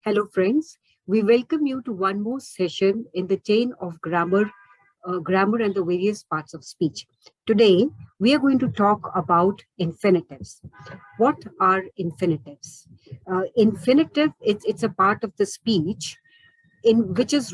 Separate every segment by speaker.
Speaker 1: Hello, friends. We welcome you to one more session in the chain of grammar and the various parts of speech. Today, we are going to talk about infinitives. What are infinitives? Infinitive, it's a part of the speech in which is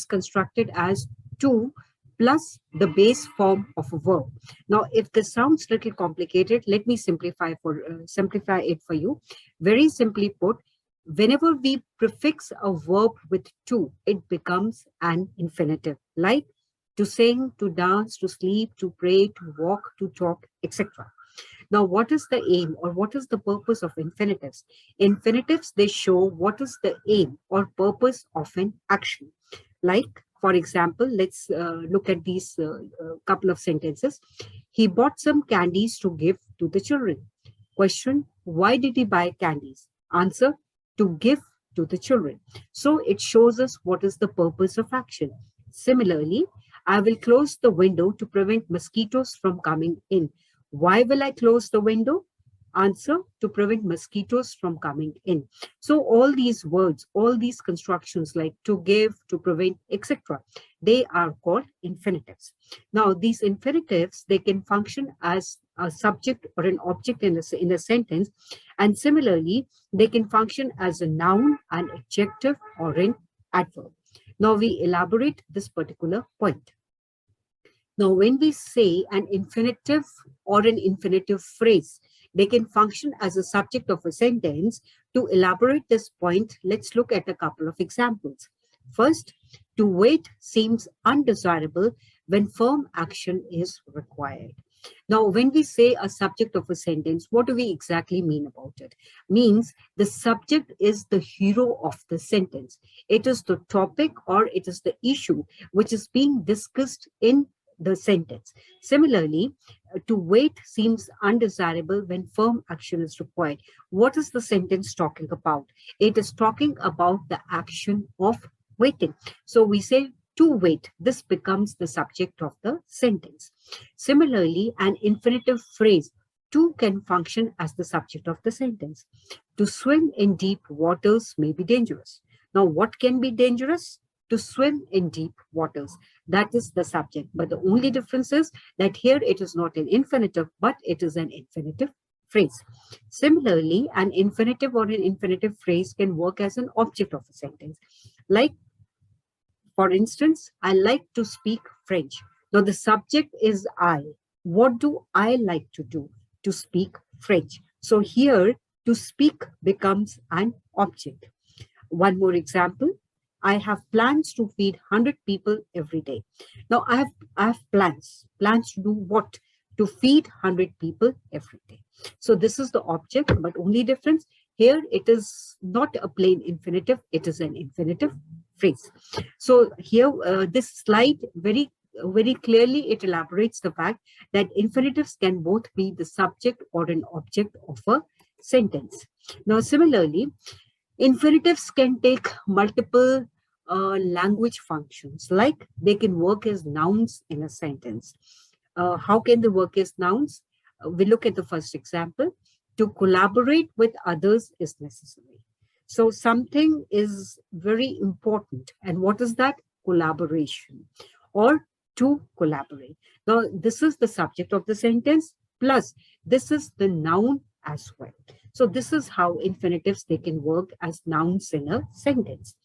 Speaker 1: constructed as to plus the base form of a verb. Now, if this sounds little complicated, let me simplify it for you. Very simply put, whenever we prefix a verb with to, it becomes an infinitive, like to sing, to dance, to sleep, to pray, to walk, to talk, etc. Now, what is the aim or what is the purpose of infinitives? Infinitives, they show what is the aim or purpose of an action. Like, for example, let's look at these couple of sentences. He bought some candies to give to the children. Question, why did he buy candies? Answer, to give to the children. So it shows us what is the purpose of action. Similarly, I will close the window to prevent mosquitoes from coming in. Why will I close the window? Answer, to prevent mosquitoes from coming in. So all these words, all these constructions like to give, to prevent, etc., they are called infinitives. Now, these infinitives, they can function as a subject or an object in a sentence. And similarly, they can function as a noun, an adjective, or an adverb. Now, we elaborate this particular point. Now, when we say an infinitive or an infinitive phrase, they can function as a subject of a sentence. To elaborate this point, let's look at a couple of examples. First, to wait seems undesirable when firm action is required. Now, when we say a subject of a sentence, what do we exactly mean about it? Means the subject is the hero of the sentence. It is the topic or it is the issue which is being discussed in the sentence. Similarly, to wait seems undesirable when firm action is required. What is the sentence talking about? It is talking about the action of waiting. So we say to wait. This becomes the subject of the sentence. Similarly, an infinitive phrase to can function as the subject of the sentence. To swim in deep waters may be dangerous. Now, what can be dangerous? To swim in deep waters. That is the subject. But the only difference is that here it is not an infinitive, but it is an infinitive phrase. Similarly, an infinitive or an infinitive phrase can work as an object of a sentence. Like, for instance, I like to speak French. Now, the subject is I. What do I like to do? To speak French. So here, to speak becomes an object. One more example. I have plans to feed 100 people every day. Now, I have plans. Plans to do what? To feed 100 people every day. So this is the object, but only difference here, it is not a plain infinitive. It is an infinitive phrase. So here, this slide very clearly, it elaborates the fact that infinitives can both be the subject or an object of a sentence. Now, similarly, infinitives can take multiple language functions, like they can work as nouns in a sentence. How can they work as nouns? We look at the first example. To collaborate with others is necessary. So something is very important. And what is that? Collaboration or to collaborate. Now, this is the subject of the sentence, plus this is the noun as well. So this is how infinitives, they can work as nouns in a sentence.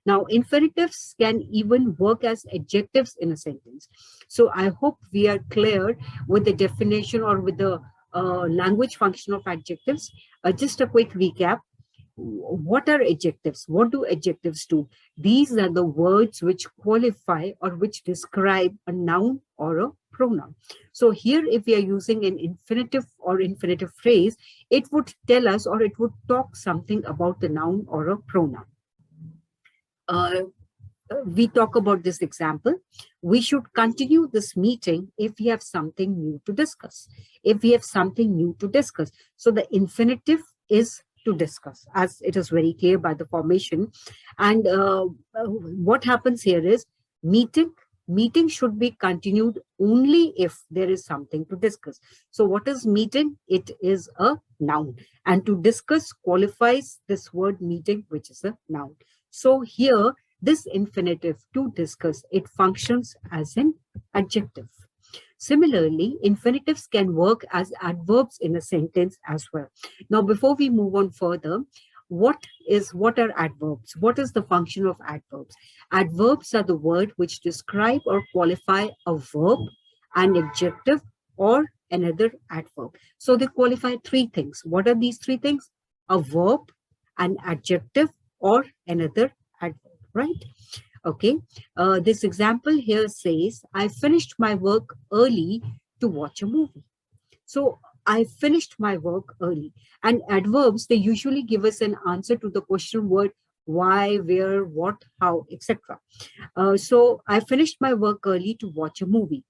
Speaker 1: Now, infinitives can even work as adjectives in a sentence. So I hope we are clear with the definition or with the language function of adjectives. Just a quick recap. What are adjectives? What do adjectives do? These are the words which qualify or which describe a noun or a pronoun. So here, if we are using an infinitive or infinitive phrase, it would tell us or it would talk something about the noun or a pronoun. We talk about this example. We should continue this meeting if we have something new to discuss. If we have something new to discuss. So the infinitive is to discuss, as it is very clear by the formation. And what happens here is meeting Meeting should be continued only if there is something to discuss. So what is meeting? It is a noun. And to discuss qualifies this word meeting, which is a noun. So here, this infinitive to discuss, it functions as an adjective. Similarly, infinitives can work as adverbs in a sentence as well. Now, before we move on further, what are adverbs? What is the function of adverbs? Adverbs are the word which describe or qualify a verb, an adjective, or another adverb. So they qualify three things. What are these three things? A verb, an adjective, or another adverb, right? Okay. This example here says, I finished my work early to watch a movie. So I finished my work early. And adverbs, they usually give us an answer to the question word why, where, what, how, etc. So I finished my work early to watch a movie.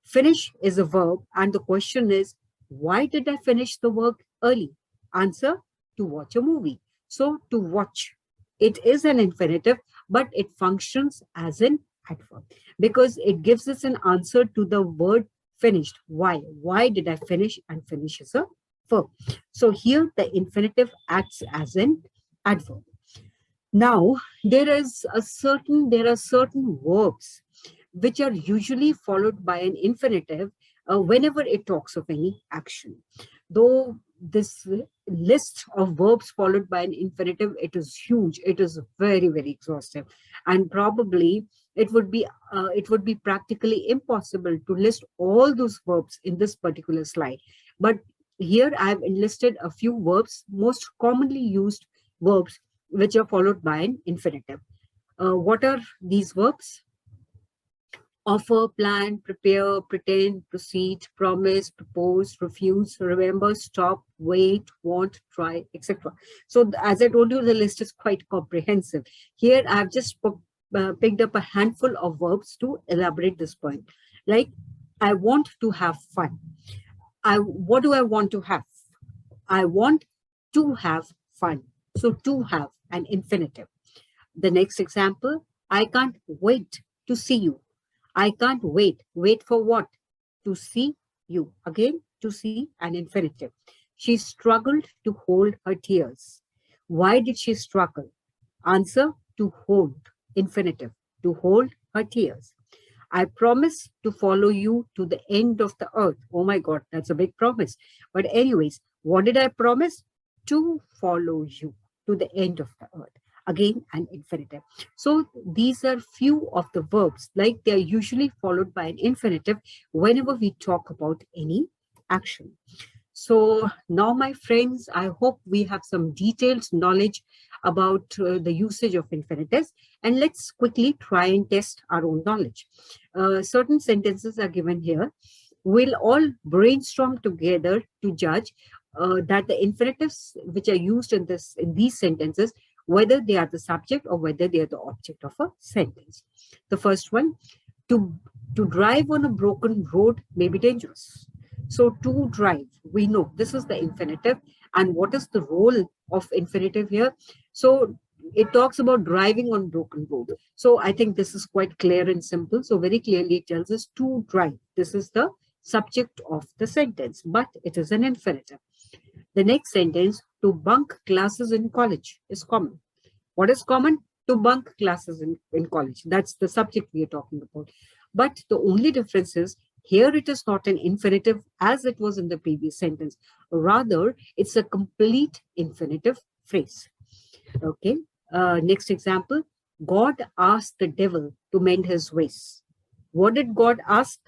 Speaker 1: Finish is a verb, and the question is, why did I finish the work early? Answer, to watch a movie. So to watch, it is an infinitive, but it functions as an adverb because it gives us an answer to the word finished. Why? Why did I finish? And finish is a verb. So here the infinitive acts as an adverb. Now there are certain verbs which are usually followed by an infinitive whenever it talks of any action. Though this list of verbs followed by an infinitive, it is huge. It is very, very exhaustive, and probably it would be practically impossible to list all those verbs in this particular slide. But here I have enlisted a few verbs, most commonly used verbs, which are followed by an infinitive. What are these verbs? Offer, plan, prepare, pretend, proceed, promise, propose, refuse, remember, stop, wait, want, try, etc. So as I told you, the list is quite comprehensive. Here I have just picked up a handful of verbs to elaborate this point. Like, I want to have fun. What do I want to have? I want to have fun. So to have, an infinitive. The next example, I can't wait to see you. I can't wait. Wait for what? To see you. Again, to see, an infinitive. She struggled to hold her tears. Why did she struggle? Answer, to hold, infinitive, to hold her tears. I promise to follow you to the end of the earth. Oh my God, that's a big promise. But anyways, what did I promise? To follow you to the end of the earth. Again, an infinitive. So these are few of the verbs, like they're usually followed by an infinitive whenever we talk about any action. So now, my friends, I hope we have some detailed knowledge about the usage of infinitives, and let's quickly try and test our own knowledge. Certain sentences are given here. We'll all brainstorm together to judge that the infinitives which are used in these sentences, whether they are the subject or whether they are the object of a sentence. The first one, to drive on a broken road may be dangerous. So to drive, we know this is the infinitive. And what is the role of infinitive here? So it talks about driving on broken road. So I think this is quite clear and simple. So very clearly it tells us to drive. This is the subject of the sentence, but it is an infinitive. The next sentence, to bunk classes in college, is common. What is common? To bunk classes in college. That's the subject we are talking about. But the only difference is here it is not an infinitive as it was in the previous sentence. Rather, it's a complete infinitive phrase. Okay. Next example. God asked the devil to mend his ways. What did God ask?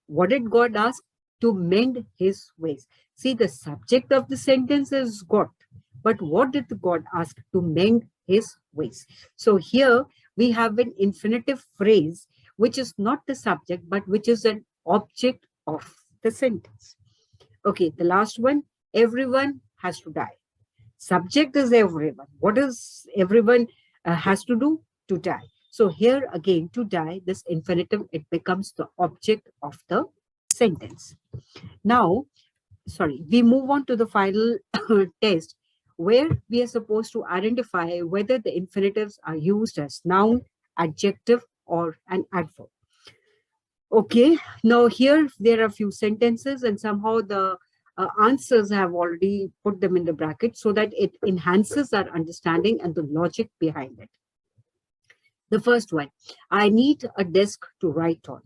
Speaker 1: What did God ask? To mend his ways. See, the subject of the sentence is God. But what did God ask? To mend his ways. So here we have an infinitive phrase, which is not the subject, but which is an object of the sentence. Okay, the last one, everyone has to die. Subject is everyone. What is everyone has to do? To die. So here again, to die, this infinitive, it becomes the object of the sentence. Now, we move on to the final test, where we are supposed to identify whether the infinitives are used as noun, adjective, or an adverb. Okay, now here there are a few sentences, and somehow the answers have already put them in the bracket so that it enhances our understanding and the logic behind it. The first one, I need a desk to write on.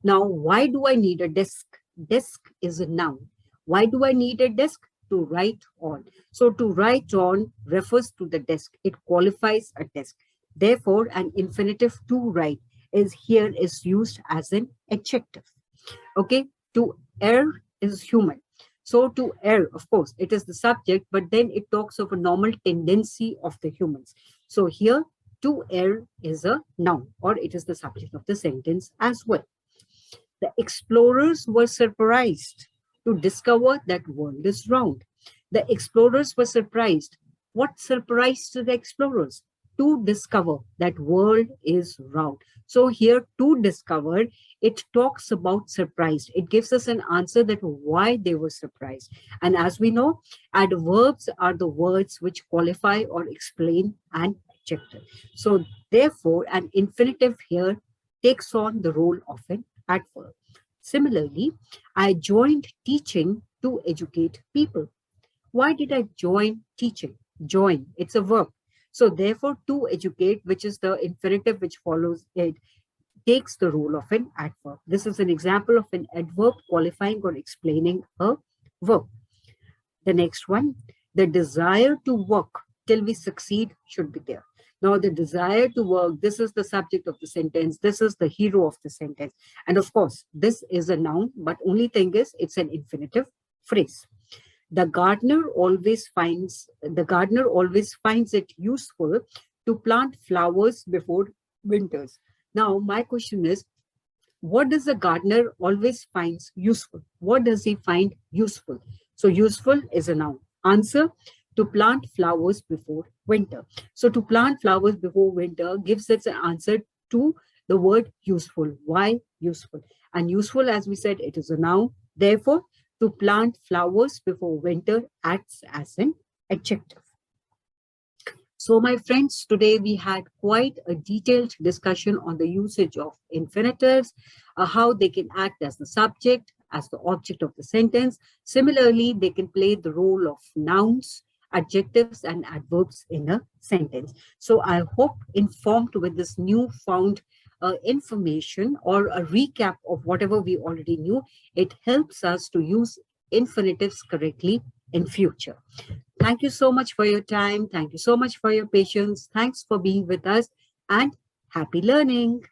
Speaker 1: Now, why do I need a desk? Desk is a noun. Why do I need a desk? To write on. So to write on refers to the desk. It qualifies a desk. Therefore, an infinitive to write is here is used as an adjective. Okay, to err is human. So to err, of course, it is the subject, but then it talks of a normal tendency of the humans. So here, to err is a noun, or it is the subject of the sentence as well. The explorers were surprised to discover that world is round. The explorers were surprised. What surprised the explorers? To discover that world is round. So here, to discover, it talks about surprised. It gives us an answer that why they were surprised. And as we know, adverbs are the words which qualify or explain an adjective. So therefore, an infinitive here takes on the role of an adverb. Similarly, I joined teaching to educate people. Why did I join teaching? Join, it's a verb. So therefore, to educate, which is the infinitive which follows it, takes the role of an adverb. This is an example of an adverb qualifying or explaining a verb. The next one, the desire to work till we succeed should be there. Now, the desire to work, this is the subject of the sentence. This is the hero of the sentence. And of course, this is a noun, but only thing is it's an infinitive phrase. The gardener always finds it useful to plant flowers before winters. Now, my question is, what does the gardener always finds useful? What does he find useful? So useful is a noun. Answer, to plant flowers before winter. So to plant flowers before winter gives us an answer to the word useful. Why useful? And useful, as we said, it is a noun. Therefore, to plant flowers before winter acts as an adjective. So my friends, today we had quite a detailed discussion on the usage of infinitives, how they can act as the subject, as the object of the sentence. Similarly, they can play the role of nouns, adjectives, and adverbs in a sentence. So I hope informed with this newfound information or a recap of whatever we already knew, it helps us to use infinitives correctly in future. Thank you so much for your time. Thank you so much for your patience. Thanks for being with us and happy learning.